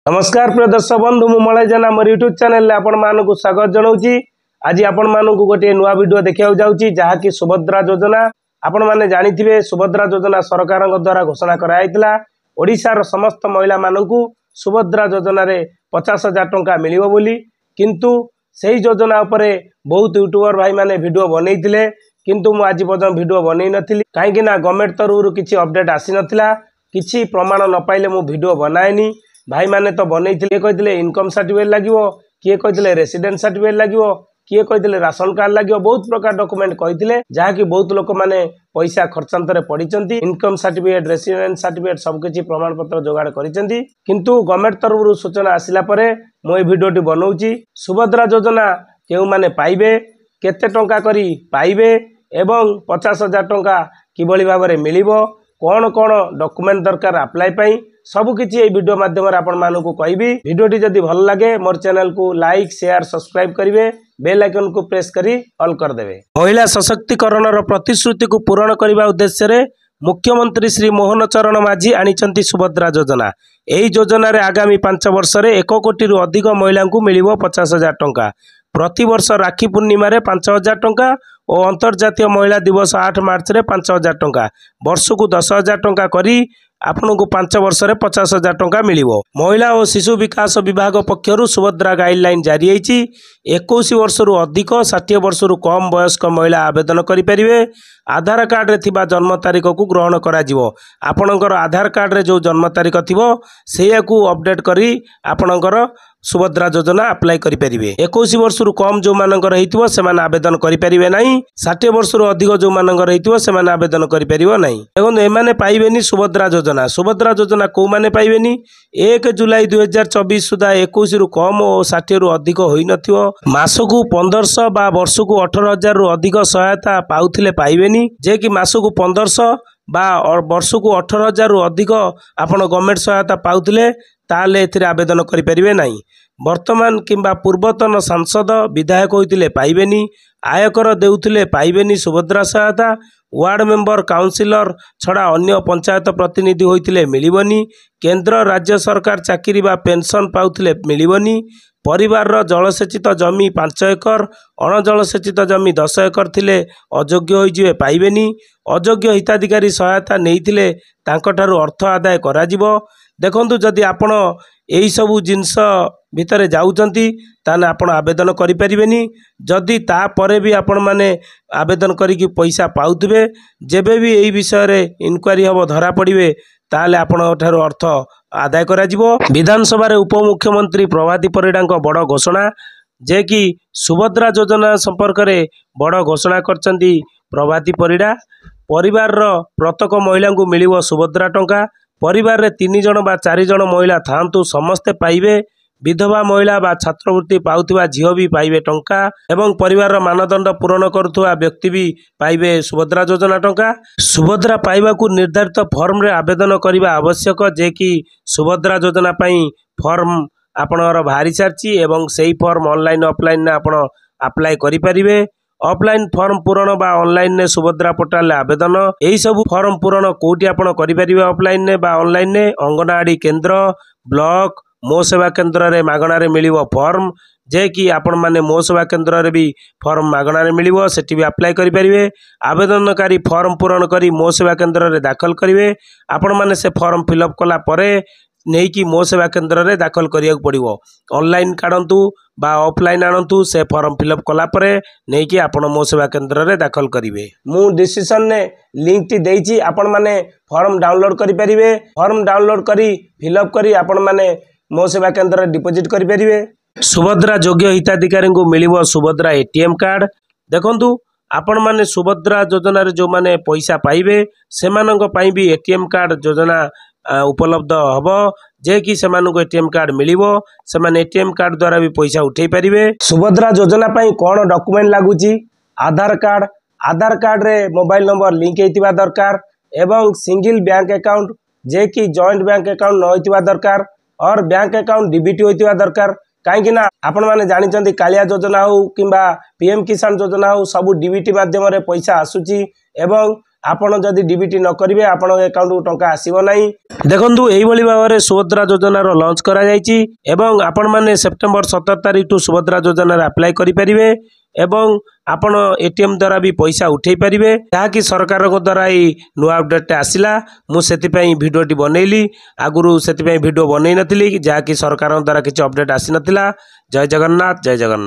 नमस्कार प्रिय दर्शक बंधु मु मलय जेना मोर यूट्यूब चैनल आपको स्वागत जनाऊँगी। आज आपण मानक गोटे नुआ वीडियो देखा जाऊँगी जहाँकि सुभद्रा योजना आपण मैंने जानी सुभद्रा योजना सरकार द्वारा घोषणा कराइला। ओडिशार समस्त महिला मानक सुभद्रा योजना रे 50,000 टंका मिलिबो बोली, किंतु सही योजना उपरे बहुत यूट्यूबर भाई माने वीडियो बनैतिले, किंतु मु आज पर्यंत वीडियो बनई नथिली काहेकि ना गवर्नमेंट तरफ किछि अपडेट आसी नथिला। किछि प्रमाण न पाइले मु वीडियो बनाएनी। भाई माने तो बनैतिले, कहथिले इनकम सर्टिफिकेट लागिवो, किए कहथिले रेसिडेंट सर्टिफिकेट लागिवो, किए कहथिले राशन कार्ड लागिवो, बहुत प्रकार डॉक्यूमेंट कहथिले जहाँकि बहुत लोक माने पैसा खर्चांतरे पड़िचंती। इनकम सर्टिफिकेट रेसिडेंट सर्टिफिकेट सब किछि प्रमाण पत्र जोगाड़ करिचंती, किंतु गवर्नमेंट तरफ सूचना आसिला परे मो भिडियोटी बनाऊँगी। सुभद्रा योजना केउ माने पाइबे, केते टंका करी पाइबे एवं 50,000 टंका किभली भाबरे मिलिबो, कौन कौन डॉक्यूमेंट दरकार अप्लाई पाई सबकिछि ए वीडियो माध्यम आपण मानकु कहबी। वीडियोटी जदि भल लगे मोर चैनल को लाइक शेयर सब्सक्राइब करिवे, बेल आइकन को प्रेस करी ऑल कर देबे। महिला सशक्तिकरण प्रतिश्रुति को पूरण करने उद्देश्य रे मुख्यमंत्री श्री मोहन चरण माझी आनिचंती सुभद्रा योजना। एही योजना रे आगामी 5 वर्ष रे 1 कोटी रु अधिक महिला को मिलिबो 50,000 टंका। प्रति वर्ष राखी पूर्णिमा रे 5,000 टंका और अंतर्जातीय महिला दिवस 8 मार्च रे 5,000 टंका। वर्ष को 10,000 टंका करी आपन को 5 वर्ष रे 50,000 टंका मिलिबो। महिला और शिशु विकास विभाग पक्षरु सुभद्रा गाइडलाइन जारी होईची। 21 वर्ष रु अधिक 60 वर्ष रु कम वयस्क महिला आवेदन करि परिबे। आधार कार्ड रे थिबा जन्म तारीख को ग्रहण करा जिवो। आपनकर आधार कार्ड रे जो जन्म तारीख थिबो सेया को अपडेट करी आपनकर सुभद्रा योजना अप्लाई करि परिबे। 21 वर्ष रु कम जो मानकर हेतिबो से मान आवेदन करि परिबे नाही। 60 वर्ष रु अधिक जो मानकर हेतिबो से मान आवेदन करि परिबो नाही। एवं ए माने पाइबेनी सुभद्रा योजना। सुभद्रा योजना को माने पाइबेनी 1 जुलाई 2024 सुधा 21 रु कम और 60 रु अधिक होई नथिबो। मासकु 1500 बा वर्षकु 18,000 रु अधिक सहायता पाउथिले पाइबेनी। जे कि मासकु 1500 बा वर्षकु 18,000 रु अधिक आपण गवर्नमेंट सहायता पाउथिले ताले एथिरे आवेदन करि परिबे नाही। वर्तमान किंबा पूर्वतन सांसद विधायक होइतिले पाइबेनी। आयकर देउथिले पाइबेनी सुभद्रा सहायता। वार्ड मेंबर काउंसिलर छड़ा अन्य पंचायत प्रतिनिधि होइतिले मिलिबनी। केंद्र राज्य सरकार चाकरी बा पेंशन पाउथिले मिलिबनी। परिवार रो जलसेचित जमी 5 एकर, अणजलसेचित जमी 10 एकर थिले अयोग्य होइजिवे पाइबेनी। अयोग्य हिताधिकारी सहायता नेइथिले तांकठारु अर्थ आदाय कराजिवो। देखंतु जदि आपण एही सबु जिंस भितरे जाउचंती ताने आपण आवेदन करि परिबेनी। जदि ता परे भी आपण माने आवेदन करिकि पैसा पाउथिबे, जेबे भी एही विषय रे इनक्वारी हबो धरा पड़िबे ताले आपण ठारु अर्थ आदाय कराजिवो। विधानसभा रे उपमुख्यमंत्री प्रभाती परिडांको बड़ घोषणा, जे कि सुभद्रा योजना संपर्क रे बड़ घोषणा करचंती प्रभाती परिडा। परिवार रो प्रत्येक महिला को मिलिबो सुभद्रा टंका। परिवार रे 3 जण बा 4 जण महिला थांतु समस्ते पाइबे। विधवा महिला बा छात्रवृत्ति पाउथिबा झियो भी पाइबे टंका एवं परिवार रो मानदंड पूरण करुथुवा व्यक्ति भी पाइबे सुभद्रा योजना टंका। सुभद्रा पाइबा को निर्धारित फॉर्म रे आवेदन करिबा आवश्यक, जे कि सुभद्रा योजना पई फॉर्म आपणर बाहरी सारची एवं सेही फॉर्म ऑनलाइन ऑफलाइन ने आपण अप्लाई करि परिबे। ऑफलाइन फॉर्म पूरण बा ऑनलाइन ने सुभद्रा पोर्टल आवेदन एही सब फॉर्म पूरण कोटी आपण करि परिबे ऑफलाइन ने बा ऑनलाइन ने। अंगनवाड़ी केंद्र, ब्लॉक, मो सेवा केंद्र रे मागणा रे मिलिबो फॉर्म, जे कि आपण माने मो सेवा केंद्र रे भी फॉर्म मागणा रे मिलिबो, सेठी भी अप्लाई करि परिबे। आवेदनकारी फॉर्म पूरण करी मो सेवा केंद्र रे दाखल करिवे। आपण माने से फॉर्म फिलअप कला परे नहीं कि मो सेवा केंद्र रे दाखल करिया पड़िवो। ऑनलाइन काढंतु बा ऑफलाइन आणंतु से फॉर्म फिलअप कला परे नहीं कि आपण मो सेवा केंद्र रे दाखल करिवे। मु डिस्क्रिप्शन ने लिंक टी देइची, आपण माने फॉर्म डाउनलोड करि परिबे। फॉर्म डाउनलोड करी फिलअप करी आपण माने मो सेवा केंद्र रे डिपॉजिट करि परिबे। सुभद्रा योग्य हिताधिकारी को मिलिबो सुभद्रा एटीएम कार्ड। देखंतु आपण माने सुभद्रा योजना रे जो माने पैसा पाइबे सेमानक पई भी एटीएम कार्ड योजना उपलब्ध हबो, जे कि सेमानक एटीएम कार्ड मिलिबो। सेमाने एटीएम कार्ड द्वारा भी पैसा उठेई परिबे। सुभद्रा योजना पई कोन डॉक्यूमेंट लागुची? आधार कार्ड। आधार कार्ड रे मोबाइल नंबर लिंक हेतिबा दरकार एवं सिंगल बैंक अकाउंट, जे कि जॉइंट बैंक अकाउंट न होइतिबा दरकार और बैंक अकाउंट डीबीटी होइतिबा दरकार। काहेकि ना आपण माने जानिचंती कालिया योजना हो किंबा पीएम किसान योजना हो सब डीबीटी माध्यम रे पैसा आसुची एवं ଆପଣ ଯଦି DBT न करेंगे आपण अकाउंट को टंका आसीबो नाही। देखंतु एही भाव में सुभद्रा योजनार लॉन्च करा जायछि एवं आपण माने सेप्टेम्बर 17 तारिख टू सुभद्रा योजनार अप्लाई करि परिबे एवं आपण ATM द्वारा भी पैसा उठे पारे जहाँकि सरकार द्वारा ही नुआ अपडेट आसला मुझे भिडियोटी बनैली आगुरी से भिडियो बनई नी जहाँकि सरकार द्वारा किसी अपडेट आसी नाला। जय जगन्नाथ जय जगन्नाथ।